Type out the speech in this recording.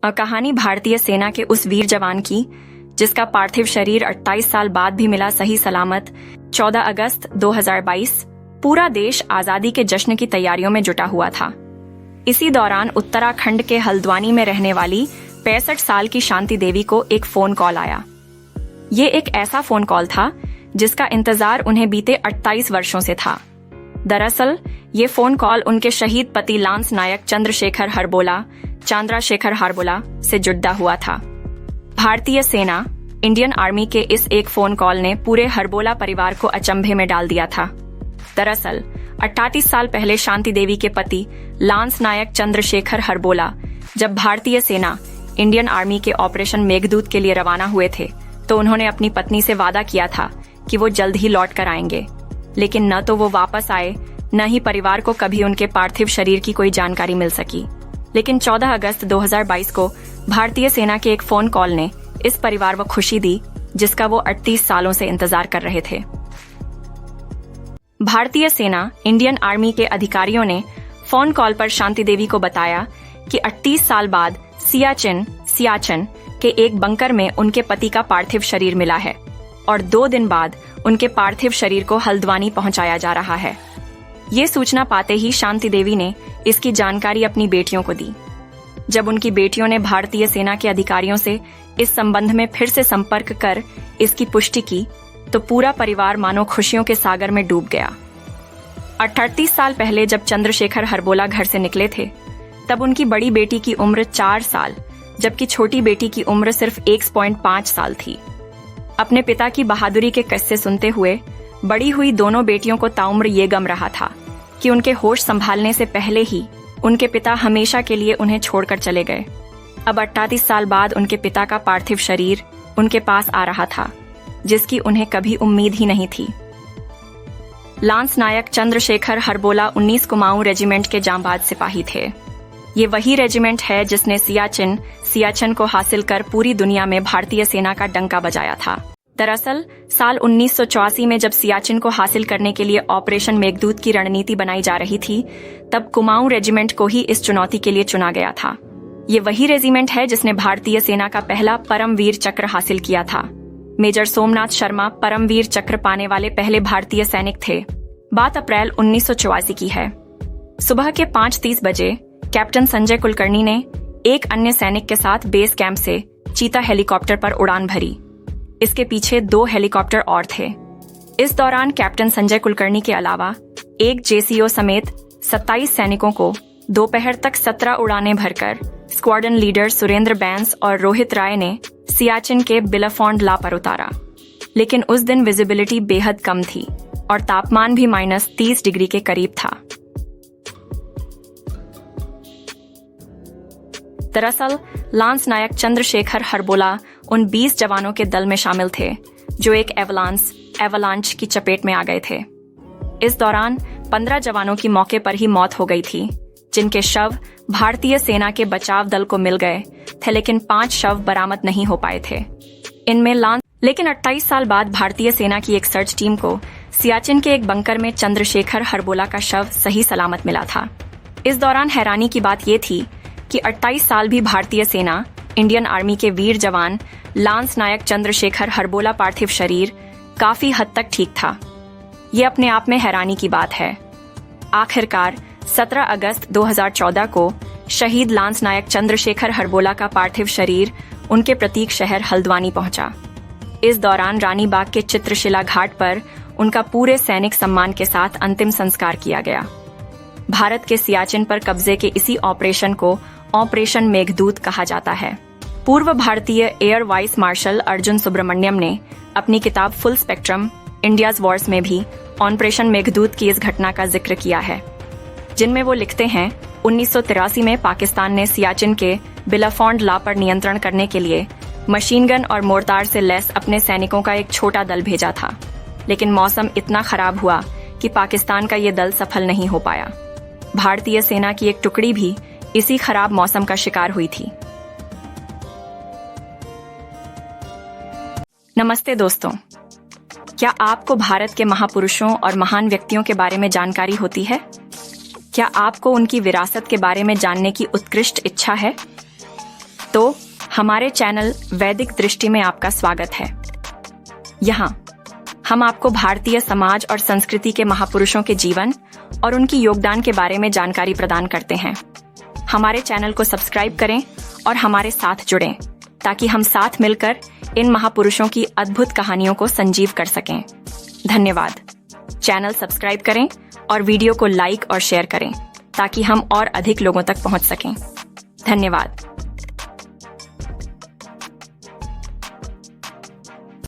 कहानी भारतीय सेना के उस वीर जवान की जिसका पार्थिव शरीर 28 साल बाद भी मिला सही सलामत। 14 अगस्त 2022 पूरा देश आजादी के जश्न की तैयारियों में जुटा हुआ था। इसी दौरान उत्तराखंड के हल्द्वानी में रहने वाली 65 साल की शांति देवी को एक फोन कॉल आया। ये एक ऐसा फोन कॉल था जिसका इंतजार उन्हें बीते 28 वर्षों से था। दरअसल ये फोन कॉल उनके शहीद पति लांस नायक चंद्रशेखर हरबोला से जुड़ा हुआ था। भारतीय सेना इंडियन आर्मी के इस एक फोन कॉल ने पूरे हरबोला परिवार को अचंभे में डाल दिया था। दरअसल 38 साल पहले शांति देवी के पति लांस नायक चंद्रशेखर हरबोला जब भारतीय सेना इंडियन आर्मी के ऑपरेशन मेघदूत के लिए रवाना हुए थे तो उन्होंने अपनी पत्नी से वादा किया था कि वो जल्द ही लौट कर आएंगे, लेकिन न तो वो वापस आए न ही परिवार को कभी उनके पार्थिव शरीर की कोई जानकारी मिल सकी। लेकिन 14 अगस्त 2022 को भारतीय सेना के एक फोन कॉल ने इस परिवार को खुशी दी जिसका वो 38 सालों से इंतजार कर रहे थे। भारतीय सेना इंडियन आर्मी के अधिकारियों ने फोन कॉल पर शांति देवी को बताया कि 38 साल बाद सियाचिन के एक बंकर में उनके पति का पार्थिव शरीर मिला है और 2 दिन बाद उनके पार्थिव शरीर को हल्द्वानी पहुंचाया जा रहा है। ये सूचना पाते ही शांति देवी ने इसकी जानकारी अपनी बेटियों को दी। जब उनकी बेटियों ने भारतीय सेना के अधिकारियों से इस संबंध में फिर से संपर्क कर इसकी पुष्टि की तो पूरा परिवार मानो खुशियों के सागर में डूब गया। 38 साल पहले जब चंद्रशेखर हरबोला घर से निकले थे तब उनकी बड़ी बेटी की उम्र 4 साल जबकि छोटी बेटी की उम्र सिर्फ 1.5 साल थी। अपने पिता की बहादुरी के किस्से सुनते हुए बड़ी हुई दोनों बेटियों को ताउम्र ये गम रहा था कि उनके होश संभालने से पहले ही उनके पिता हमेशा के लिए उन्हें छोड़कर चले गए। अब 38 साल बाद उनके पिता का पार्थिव शरीर उनके पास आ रहा था जिसकी उन्हें कभी उम्मीद ही नहीं थी। लांस नायक चंद्रशेखर हरबोला 19 कुमाऊं रेजिमेंट के जांबाज सिपाही थे। ये वही रेजिमेंट है जिसने सियाचिन को हासिल कर पूरी दुनिया में भारतीय सेना का डंका बजाया था। दरअसल साल 1984 में जब सियाचिन को हासिल करने के लिए ऑपरेशन मेघदूत की रणनीति बनाई जा रही थी तब कुमाऊं रेजिमेंट को ही इस चुनौती के लिए चुना गया था। ये वही रेजिमेंट है जिसने भारतीय सेना का पहला परमवीर चक्र हासिल किया था। मेजर सोमनाथ शर्मा परमवीर चक्र पाने वाले पहले भारतीय सैनिक थे। बात अप्रैल 1984 की है। सुबह के 5:30 बजे कैप्टन संजय कुलकर्णी ने एक अन्य सैनिक के साथ बेस कैंप से चीता हेलीकॉप्टर पर उड़ान भरी। इसके पीछे 2 हेलीकॉप्टर और थे। इस दौरान कैप्टन संजय कुलकर्णी के अलावा एक जेसीओ समेत 27 सैनिकों को दोपहर तक 17 उड़ानें भरकर स्क्वाड्रन लीडर सुरेंद्र बैंस और रोहित राय ने सियाचिन के बिलाफोंड ला पर उतारा। लेकिन उस दिन विजिबिलिटी बेहद कम थी और तापमान भी -30 डिग्री के करीब था। दरअसल लांस नायक चंद्रशेखर हरबोला उन 20 जवानों के दल में शामिल थे जो एक एवलांच की चपेट में आ गए थे। इस दौरान 15 जवानों की मौके पर ही मौत हो गई थी, जिनके शव भारतीय सेना के बचाव दल को मिल गए थे, लेकिन 5 शव बरामद नहीं हो पाए थे। इनमें लेकिन 28 साल बाद भारतीय सेना की एक सर्च टीम को सियाचिन के एक बंकर में चंद्रशेखर हरबोला का शव सही सलामत मिला था। इस दौरान हैरानी की बात यह थी कि 28 साल भी भारतीय सेना इंडियन आर्मी के वीर जवान लांस नायक चंद्रशेखर हरबोला पार्थिव शरीर काफी हद तक ठीक था। ये अपने आप में हैरानी की बात है। आखिरकार 17 अगस्त 2014 को शहीद लांस नायक चंद्रशेखर हरबोला का पार्थिव शरीर उनके प्रतीक शहर हल्द्वानी पहुंचा। इस दौरान रानी बाग के चित्रशिला घाट पर उनका पूरे सैनिक सम्मान के साथ अंतिम संस्कार किया गया। भारत के सियाचिन पर कब्जे के इसी ऑपरेशन को ऑपरेशन मेघदूत कहा जाता है। पूर्व भारतीय air vice marshal Arjun Subramaniam ने अपनी किताब फुल स्पेक्ट्रम इंडियाज वॉर्स में भी ऑपरेशन मेघदूत की इस घटना का जिक्र किया है, जिनमें वो लिखते हैं 1983 में पाकिस्तान ने सियाचिन के बिलाफोंड ला पर नियंत्रण करने के लिए मशीन गन और मोर्टार से लैस अपने सैनिकों का एक छोटा दल भेजा था, लेकिन मौसम इतना खराब हुआ कि पाकिस्तान का ये दल सफल नहीं हो पाया। भारतीय सेना की एक टुकड़ी भी इसी खराब मौसम का शिकार हुई थी। नमस्ते दोस्तों, क्या आपको भारत के महापुरुषों और महान व्यक्तियों के बारे में जानकारी होती है? क्या आपको उनकी विरासत के बारे में जानने की उत्कृष्ट इच्छा है? तो हमारे चैनल वैदिक दृष्टि में आपका स्वागत है। यहाँ हम आपको भारतीय समाज और संस्कृति के महापुरुषों के जीवन और उनकी योगदान के बारे में जानकारी प्रदान करते हैं। हमारे चैनल को सब्सक्राइब करें और हमारे साथ जुड़ें ताकि हम साथ मिलकर इन महापुरुषों की अद्भुत कहानियों को संजीव कर सकें। धन्यवाद। चैनल सब्सक्राइब करें और वीडियो को लाइक और शेयर करें ताकि हम और अधिक लोगों तक पहुंच सकें। धन्यवाद।